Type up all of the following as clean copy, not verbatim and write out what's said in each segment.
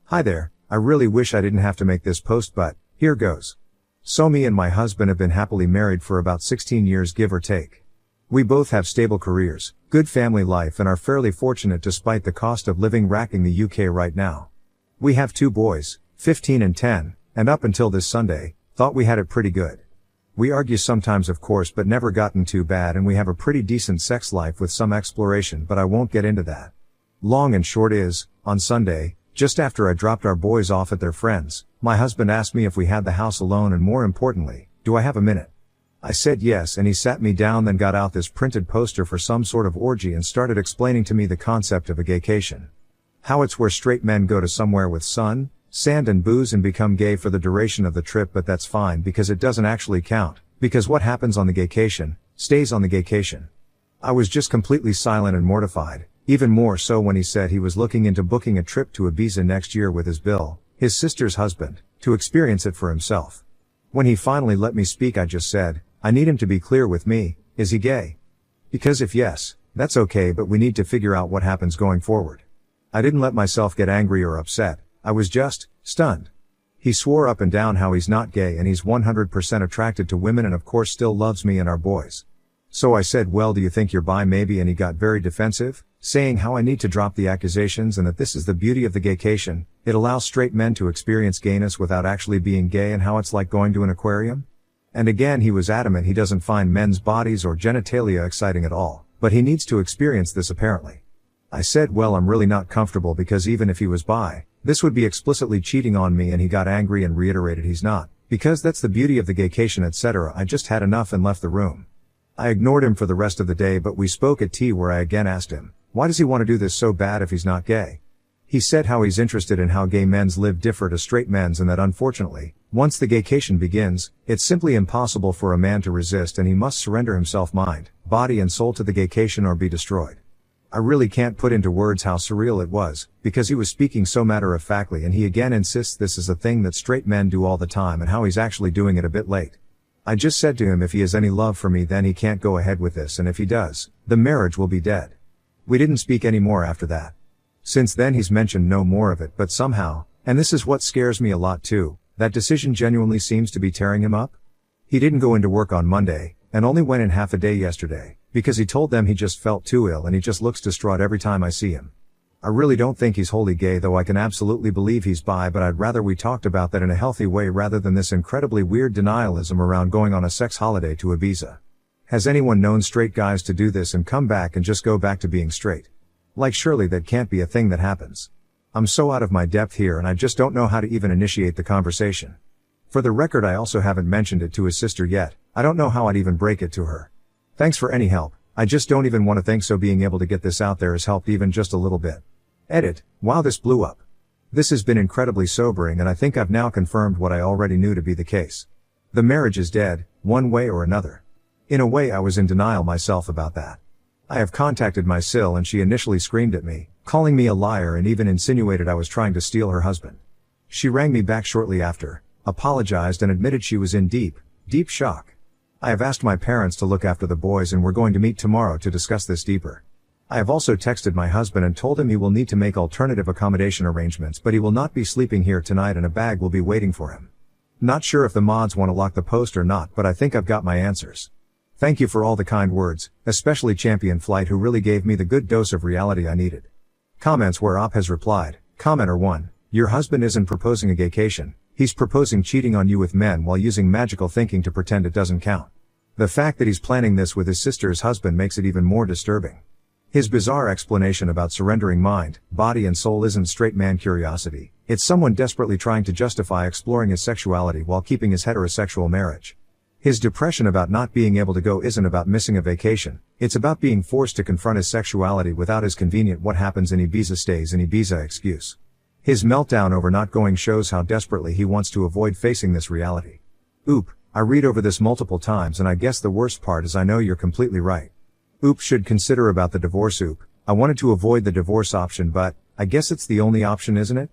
Hi there, I really wish I didn't have to make this post, but here goes. So me and my husband have been happily married for about 16 years, give or take. We both have stable careers, good family life, and are fairly fortunate despite the cost of living racking the UK right now. We have 2 boys, 15 and 10, and up until this Sunday, thought we had it pretty good. We argue sometimes of course, but never gotten too bad, and we have a pretty decent sex life with some exploration, but I won't get into that. Long and short is, on Sunday, just after I dropped our boys off at their friends, my husband asked me if we had the house alone and more importantly, do I have a minute? I said yes, and he sat me down, then got out this printed poster for some sort of orgy and started explaining to me the concept of a gaycation. How it's where straight men go to somewhere with sun, sand and booze and become gay for the duration of the trip, but that's fine because it doesn't actually count, because what happens on the gaycation, stays on the gaycation. I was just completely silent and mortified. Even more so when he said he was looking into booking a trip to Ibiza next year with his Bill, his sister's husband, to experience it for himself. When he finally let me speak, I just said, I need him to be clear with me, is he gay? Because if yes, that's okay, but we need to figure out what happens going forward. I didn't let myself get angry or upset, I was just stunned. He swore up and down how he's not gay and he's 100% attracted to women and of course still loves me and our boys. So I said, well, do you think you're bi maybe? And he got very defensive, saying how I need to drop the accusations and that this is the beauty of the gaycation, it allows straight men to experience gayness without actually being gay, and how it's like going to an aquarium. And again he was adamant he doesn't find men's bodies or genitalia exciting at all, but he needs to experience this apparently. I said, well, I'm really not comfortable because even if he was bi, this would be explicitly cheating on me, and he got angry and reiterated he's not, because that's the beauty of the gaycation, etc. I just had enough and left the room. I ignored him for the rest of the day, but we spoke at tea where I again asked him, why does he want to do this so bad if he's not gay? He said how he's interested in how gay men's live differ to straight men's, and that unfortunately, once the gaycation begins, it's simply impossible for a man to resist and he must surrender himself mind, body and soul to the gaycation or be destroyed. I really can't put into words how surreal it was, because he was speaking so matter-of-factly, and he again insists this is a thing that straight men do all the time and how he's actually doing it a bit late. I just said to him if he has any love for me then he can't go ahead with this, and if he does, the marriage will be dead. We didn't speak any more after that. Since then he's mentioned no more of it, but somehow, and this is what scares me a lot too, that decision genuinely seems to be tearing him up. He didn't go into work on Monday, and only went in half a day yesterday, because he told them he just felt too ill and he just looks distraught every time I see him. I really don't think he's wholly gay, though I can absolutely believe he's bi, but I'd rather we talked about that in a healthy way rather than this incredibly weird denialism around going on a sex holiday to Ibiza. Has anyone known straight guys to do this and come back and just go back to being straight? Like, surely that can't be a thing that happens. I'm so out of my depth here and I just don't know how to even initiate the conversation. For the record, I also haven't mentioned it to his sister yet. I don't know how I'd even break it to her. Thanks for any help. I just don't even want to think so being able to get this out there has helped even just a little bit. Edit. Wow, this blew up. This has been incredibly sobering, and I think I've now confirmed what I already knew to be the case. The marriage is dead, one way or another. In a way I was in denial myself about that. I have contacted my sil and she initially screamed at me, calling me a liar and even insinuated I was trying to steal her husband. She rang me back shortly after, apologized and admitted she was in deep shock. I have asked my parents to look after the boys and we're going to meet tomorrow to discuss this deeper. I have also texted my husband and told him he will need to make alternative accommodation arrangements, but he will not be sleeping here tonight and a bag will be waiting for him. Not sure if the mods want to lock the post or not, but I think I've got my answers. Thank you for all the kind words, especially Champion Flight, who really gave me the good dose of reality I needed. Comments where Op has replied. Commenter 1. Your husband isn't proposing a gaycation, he's proposing cheating on you with men while using magical thinking to pretend it doesn't count. The fact that he's planning this with his sister's husband makes it even more disturbing. His bizarre explanation about surrendering mind, body and soul isn't straight man curiosity, it's someone desperately trying to justify exploring his sexuality while keeping his heterosexual marriage. His depression about not being able to go isn't about missing a vacation, it's about being forced to confront his sexuality without his convenient what happens in Ibiza stays in Ibiza excuse. His meltdown over not going shows how desperately he wants to avoid facing this reality. Oop, I read over this multiple times and I guess the worst part is I know you're completely right. Oop should consider about the divorce. Oop, I wanted to avoid the divorce option, but I guess it's the only option, isn't it?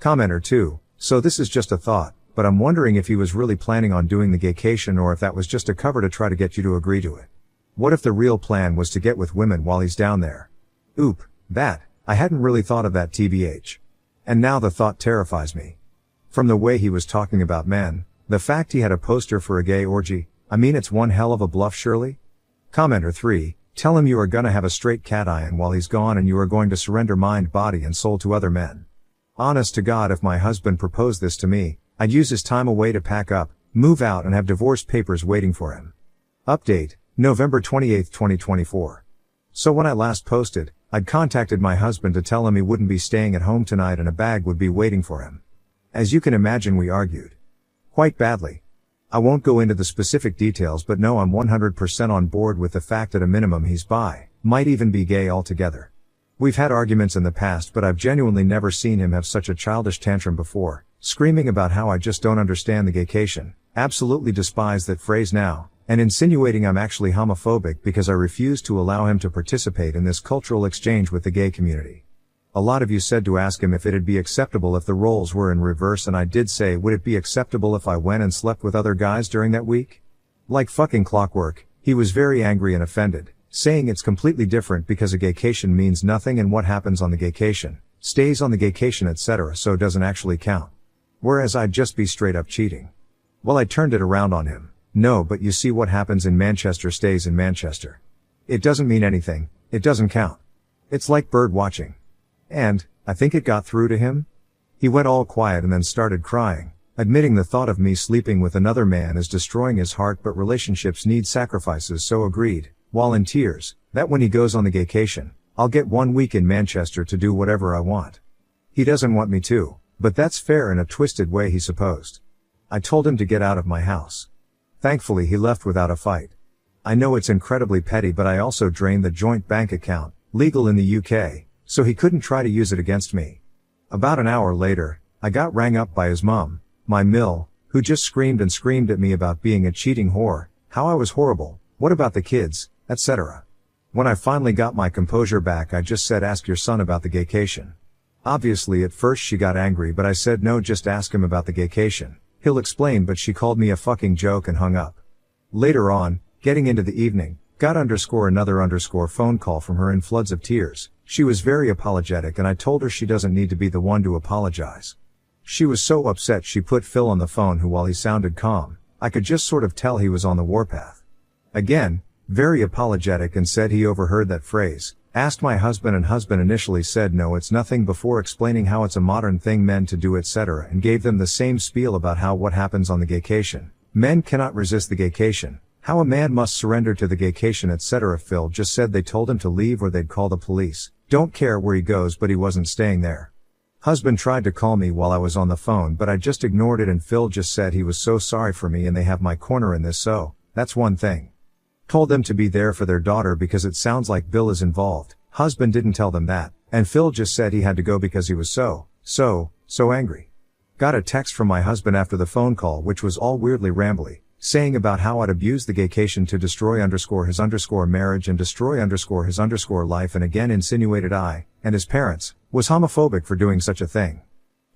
Commenter 2. So this is just a thought, but I'm wondering if he was really planning on doing the gaycation or if that was just a cover to try to get you to agree to it. What if the real plan was to get with women while he's down there? Oop, that, I hadn't really thought of that, tbh. And now the thought terrifies me. From the way he was talking about men, the fact he had a poster for a gay orgy, I mean it's one hell of a bluff surely? Commenter 3, tell him you are gonna have a straight cat iron while he's gone and you are going to surrender mind, body and soul to other men. Honest to God, if my husband proposed this to me, I'd use his time away to pack up, move out and have divorce papers waiting for him. Update, November 28, 2024. So when I last posted, I'd contacted my husband to tell him he wouldn't be staying at home tonight and a bag would be waiting for him. As you can imagine, we argued. Quite badly. I won't go into the specific details, but no, I'm 100% on board with the fact that a minimum he's bi, might even be gay altogether. We've had arguments in the past, but I've genuinely never seen him have such a childish tantrum before, screaming about how I just don't understand the gaycation, absolutely despise that phrase now, and insinuating I'm actually homophobic because I refuse to allow him to participate in this cultural exchange with the gay community. A lot of you said to ask him if it'd be acceptable if the roles were in reverse, and I did say, would it be acceptable if I went and slept with other guys during that week? Like fucking clockwork, he was very angry and offended, saying it's completely different because a gaycation means nothing and what happens on the gaycation stays on the gaycation, etc., so doesn't actually count. Whereas I'd just be straight up cheating. Well, I turned it around on him. No, but you see, what happens in Manchester stays in Manchester. It doesn't mean anything, it doesn't count. It's like bird watching. And, I think it got through to him? He went all quiet and then started crying, admitting the thought of me sleeping with another man is destroying his heart, but relationships need sacrifices, so agreed, while in tears, that when he goes on the gaycation, I'll get 1 week in Manchester to do whatever I want. He doesn't want me to, but that's fair in a twisted way, he supposed. I told him to get out of my house. Thankfully he left without a fight. I know it's incredibly petty, but I also drained the joint bank account, legal in the UK, so he couldn't try to use it against me. About an hour later, I got rang up by his mum, my mill, who just screamed and screamed at me about being a cheating whore, how I was horrible, what about the kids, etc. When I finally got my composure back, I just said, ask your son about the gaycation. Obviously at first she got angry, but I said no, just ask him about the gaycation. He'll explain, but she called me a fucking joke and hung up. Later on, getting into the evening, got another phone call from her in floods of tears. She was very apologetic and I told her she doesn't need to be the one to apologize. She was so upset she put Phil on the phone, who, while he sounded calm, I could just sort of tell he was on the warpath. Again, very apologetic, and said he overheard that phrase, asked my husband, and husband initially said no, it's nothing, before explaining how it's a modern thing men to do, etc., and gave them the same spiel about how what happens on the gaycation. Men cannot resist the gaycation. How a man must surrender to the gaycation, etc. Phil just said they told him to leave or they'd call the police. Don't care where he goes, but he wasn't staying there. Husband tried to call me while I was on the phone, but I just ignored it, and Phil just said he was so sorry for me and they have my corner in this, so that's one thing. Told them to be there for their daughter because it sounds like Bill is involved. Husband didn't tell them that, and Phil just said he had to go because he was so angry. Got a text from my husband after the phone call, which was all weirdly rambly, saying about how I'd abused the gaycation to destroy his marriage and destroy his life, and again insinuated I, and his parents, was homophobic for doing such a thing.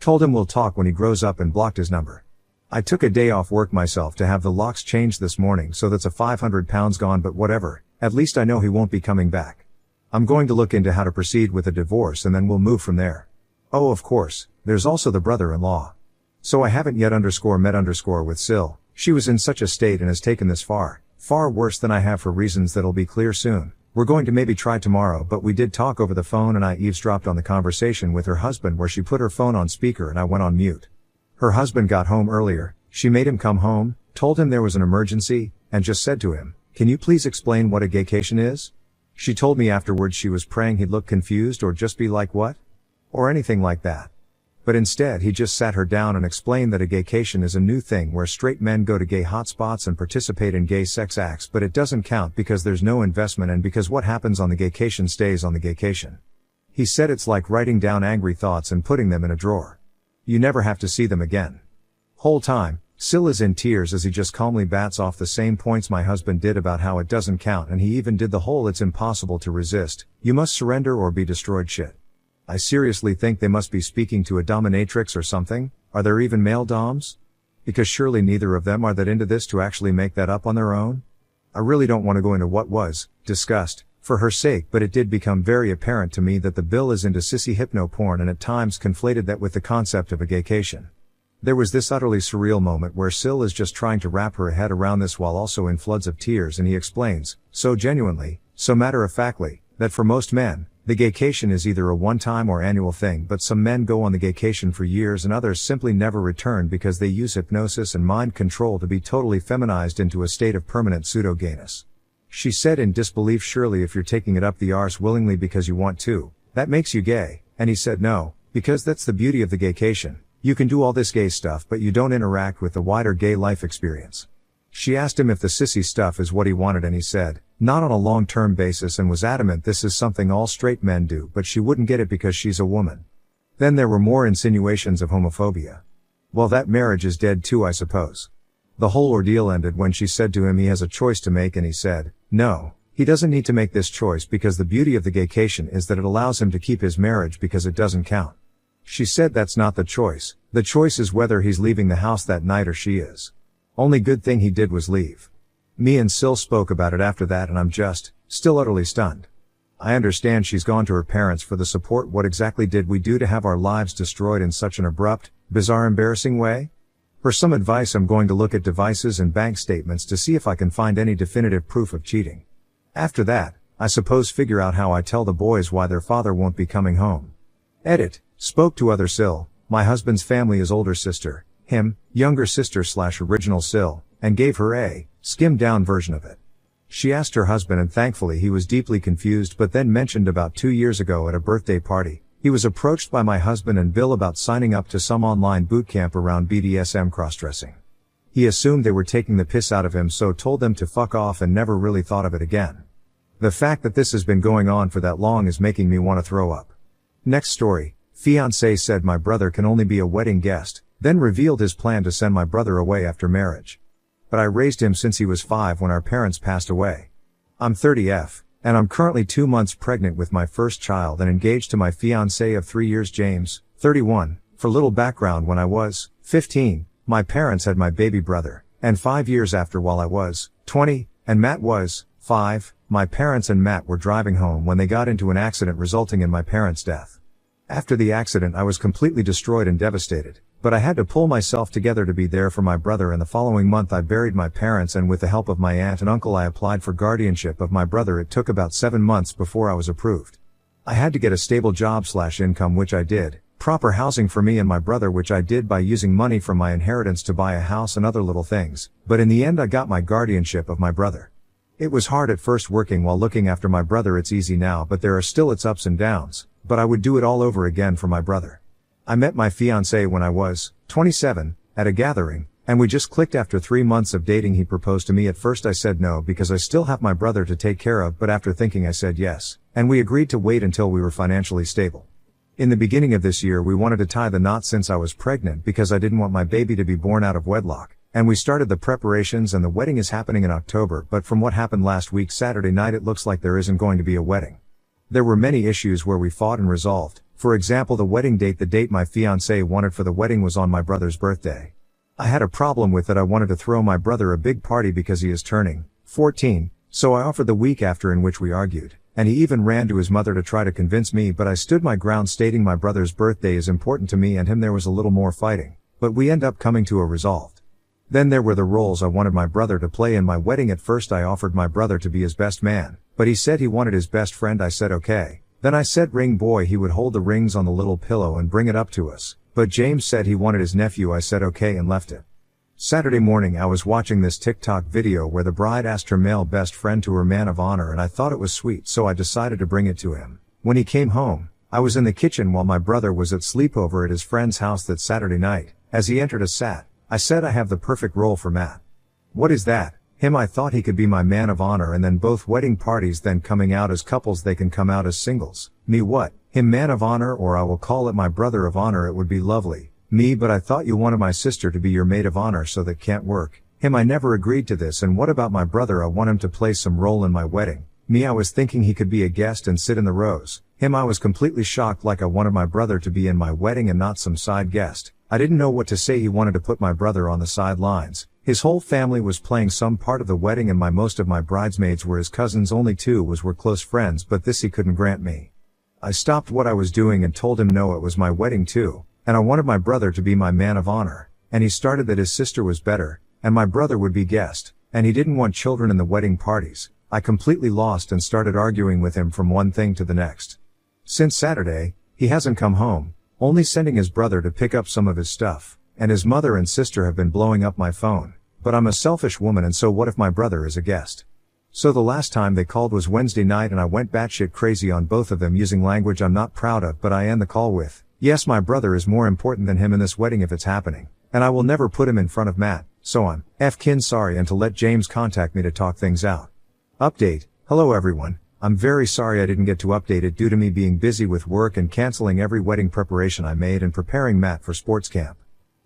Told him we'll talk when he grows up and blocked his number. I took a day off work myself to have the locks changed this morning, so that's a 500 pounds gone, but whatever, at least I know he won't be coming back. I'm going to look into how to proceed with a divorce and then we'll move from there. Oh, of course, there's also the brother-in-law. So I haven't yet met with Sil. She was in such a state and has taken this far worse than I have, for reasons that'll be clear soon. We're going to maybe try tomorrow, but we did talk over the phone and I eavesdropped on the conversation with her husband where she put her phone on speaker and I went on mute. Her husband got home earlier, she made him come home, told him there was an emergency, and just said to him, can you please explain what a gaycation is? She told me afterwards she was praying he'd look confused or just be like, what? Or anything like that. But instead he just sat her down and explained that a gaycation is a new thing where straight men go to gay hotspots and participate in gay sex acts, but it doesn't count because there's no investment and because what happens on the gaycation stays on the gaycation. He said it's like writing down angry thoughts and putting them in a drawer. You never have to see them again. Whole time, Sil is in tears as he just calmly bats off the same points my husband did about how it doesn't count, and he even did the whole it's impossible to resist, you must surrender or be destroyed shit. I seriously think they must be speaking to a dominatrix or something. Are there even male doms? Because surely neither of them are that into this to actually make that up on their own. I really don't want to go into what was discussed for her sake, but it did become very apparent to me that the bill is into sissy hypno porn and at times conflated that with the concept of a gaycation. There was this utterly surreal moment where Sil is just trying to wrap her head around this while also in floods of tears, and he explains, so genuinely, so matter-of-factly, that for most men, the gaycation is either a one-time or annual thing, but some men go on the gaycation for years and others simply never return because they use hypnosis and mind control to be totally feminized into a state of permanent pseudo-gayness. She said in disbelief, surely if you're taking it up the arse willingly because you want to, that makes you gay, and he said no, because that's the beauty of the gaycation. You can do all this gay stuff but you don't interact with the wider gay life experience. She asked him if the sissy stuff is what he wanted and he said, not on a long-term basis, and was adamant this is something all straight men do, but she wouldn't get it because she's a woman. Then there were more insinuations of homophobia. Well, that marriage is dead too, I suppose. The whole ordeal ended when she said to him he has a choice to make, and he said, no, he doesn't need to make this choice because the beauty of the gaycation is that it allows him to keep his marriage because it doesn't count. She said that's not the choice is whether he's leaving the house that night or she is. Only good thing he did was leave. Me and Sil spoke about it after that and I'm just, still utterly stunned. I understand she's gone to her parents for the support. What exactly did we do to have our lives destroyed in such an abrupt, bizarre, embarrassing way? For some advice I'm going to look at devices and bank statements to see if I can find any definitive proof of cheating. After that, I suppose figure out how I tell the boys why their father won't be coming home. Edit. Spoke to other Sil, my husband's family is older sister, him, younger sister / original Sil, and gave her a skimmed down version of it. She asked her husband and thankfully he was deeply confused, but then mentioned about 2 years ago at a birthday party, he was approached by my husband and Bill about signing up to some online boot camp around BDSM cross-dressing. He assumed they were taking the piss out of him, so told them to fuck off and never really thought of it again. The fact that this has been going on for that long is making me want to throw up. Next story. Fiancé said my brother can only be a wedding guest, then revealed his plan to send my brother away after marriage. But I raised him since he was 5 when our parents passed away. I'm 30F, and I'm currently 2 months pregnant with my first child and engaged to my fiancé of 3 years, James, 31. For little background, when I was 15, my parents had my baby brother, and 5 years after, while I was 20, and Matt was 5, my parents and Matt were driving home when they got into an accident resulting in my parents' death. After the accident I was completely destroyed and devastated, but I had to pull myself together to be there for my brother, and the following month I buried my parents, and with the help of my aunt and uncle I applied for guardianship of my brother. It took about 7 months before I was approved. I had to get a stable job / income, which I did, proper housing for me and my brother, which I did by using money from my inheritance to buy a house and other little things, but in the end I got my guardianship of my brother. It was hard at first working while looking after my brother. It's easy now, but there are still its ups and downs, but I would do it all over again for my brother. I met my fiancé when I was 27, at a gathering, and we just clicked. After 3 months of dating he proposed to me. At first I said no because I still have my brother to take care of, but after thinking I said yes, and we agreed to wait until we were financially stable. In the beginning of this year we wanted to tie the knot since I was pregnant because I didn't want my baby to be born out of wedlock, and we started the preparations, and the wedding is happening in October, but from what happened last week Saturday night it looks like there isn't going to be a wedding. There were many issues where we fought and resolved. For example, the wedding date. The date my fiancé wanted for the wedding was on my brother's birthday. I had a problem with it. I wanted to throw my brother a big party because he is turning 14, so I offered the week after, in which we argued, and he even ran to his mother to try to convince me, but I stood my ground stating my brother's birthday is important to me and him. There was a little more fighting, but we end up coming to a resolve. Then there were the roles I wanted my brother to play in my wedding. At first I offered my brother to be his best man, but he said he wanted his best friend. I said okay. Then I said ring boy. He would hold the rings on the little pillow and bring it up to us, but James said he wanted his nephew. I said okay and left it. Saturday morning I was watching this TikTok video where the bride asked her male best friend to her man of honor, and I thought it was sweet, so I decided to bring it to him. When he came home, I was in the kitchen while my brother was at sleepover at his friend's house that Saturday night. As he entered I said I have the perfect role for Matt. What is that? Him. I thought he could be my man of honor, and then both wedding parties, then coming out as couples, they can come out as singles. Me what? Him man of honor, or I will call it my brother of honor. It would be lovely. Me, but I thought you wanted my sister to be your maid of honor, so that can't work. Him. I never agreed to this. And what about my brother? I want him to play some role in my wedding. Me. I was thinking he could be a guest and sit in the rows. Him. I was completely shocked, like I wanted my brother to be in my wedding and not some side guest. I didn't know what to say. He wanted to put my brother on the sidelines. His whole family was playing some part of the wedding and most of my bridesmaids were his cousins, only 2 were close friends, but this he couldn't grant me. I stopped what I was doing and told him no, it was my wedding too, and I wanted my brother to be my man of honor, and he started that his sister was better, and my brother would be guest, and he didn't want children in the wedding parties. I completely lost and started arguing with him from one thing to the next. Since Saturday, he hasn't come home, only sending his brother to pick up some of his stuff, and his mother and sister have been blowing up my phone. But I'm a selfish woman, and so what if my brother is a guest? So the last time they called was Wednesday night and I went batshit crazy on both of them using language I'm not proud of, but I end the call with, yes, my brother is more important than him in this wedding if it's happening, and I will never put him in front of Matt, so I'm f***ing sorry, and to let James contact me to talk things out. Update. Hello everyone. I'm very sorry I didn't get to update it due to me being busy with work and canceling every wedding preparation I made and preparing Matt for sports camp.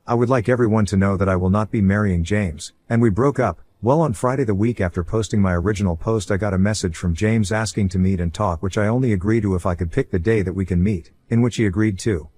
I would like everyone to know that I will not be marrying James, and we broke up. Well, on Friday the week after posting my original post I got a message from James asking to meet and talk, which I only agreed to if I could pick the day that we can meet, in which he agreed to.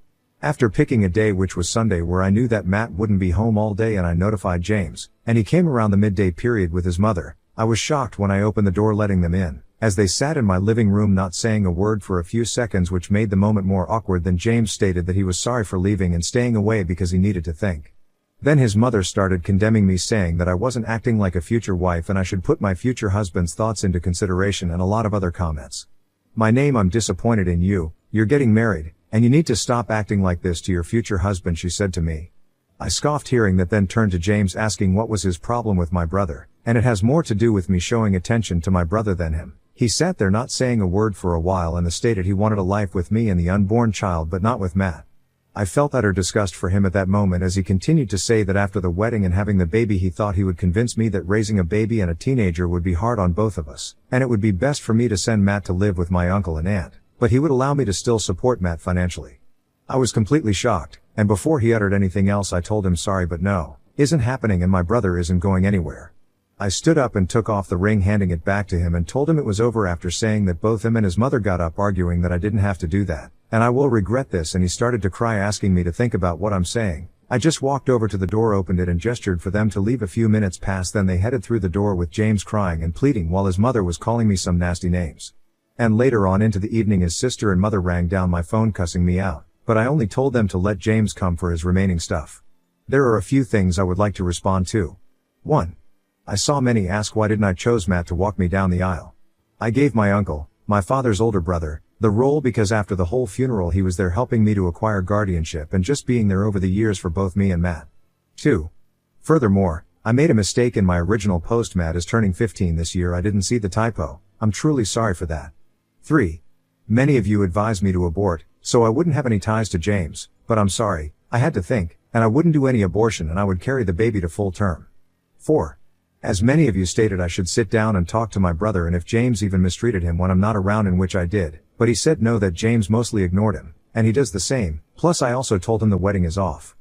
After picking a day which was Sunday where I knew that Matt wouldn't be home all day and I notified James, and he came around the midday period with his mother, I was shocked when I opened the door letting them in, as they sat in my living room not saying a word for a few seconds, which made the moment more awkward. Then James stated that he was sorry for leaving and staying away because he needed to think. Then his mother started condemning me, saying that I wasn't acting like a future wife and I should put my future husband's thoughts into consideration, and a lot of other comments. My name, I'm disappointed in you, you're getting married, and you need to stop acting like this to your future husband, she said to me. I scoffed hearing that, then turned to James asking what was his problem with my brother, and it has more to do with me showing attention to my brother than him. He sat there not saying a word for a while and stated he wanted a life with me and the unborn child but not with Matt. I felt utter disgust for him at that moment as he continued to say that after the wedding and having the baby he thought he would convince me that raising a baby and a teenager would be hard on both of us, and it would be best for me to send Matt to live with my uncle and aunt, but he would allow me to still support Matt financially. I was completely shocked, and before he uttered anything else I told him sorry but no, isn't happening and my brother isn't going anywhere. I stood up and took off the ring, handing it back to him, and told him it was over after saying that both him and his mother got up arguing that I didn't have to do that, and I will regret this, and he started to cry asking me to think about what I'm saying. I just walked over to the door, opened it and gestured for them to leave. A few minutes passed, then they headed through the door with James crying and pleading while his mother was calling me some nasty names. And later on into the evening his sister and mother rang down my phone cussing me out, but I only told them to let James come for his remaining stuff. There are a few things I would like to respond to. 1. I saw many ask why didn't I chose Matt to walk me down the aisle. I gave my uncle, my father's older brother, the role because after the whole funeral he was there helping me to acquire guardianship and just being there over the years for both me and Matt. 2. Furthermore, I made a mistake in my original post. Matt is turning 15 this year. I didn't see the typo. I'm truly sorry for that. 3. Many of you advised me to abort, so I wouldn't have any ties to James, but I'm sorry, I had to think, and I wouldn't do any abortion and I would carry the baby to full term. 4. As many of you stated I should sit down and talk to my brother and if James even mistreated him when I'm not around, in which I did, but he said no, that James mostly ignored him, and he does the same, plus I also told him the wedding is off.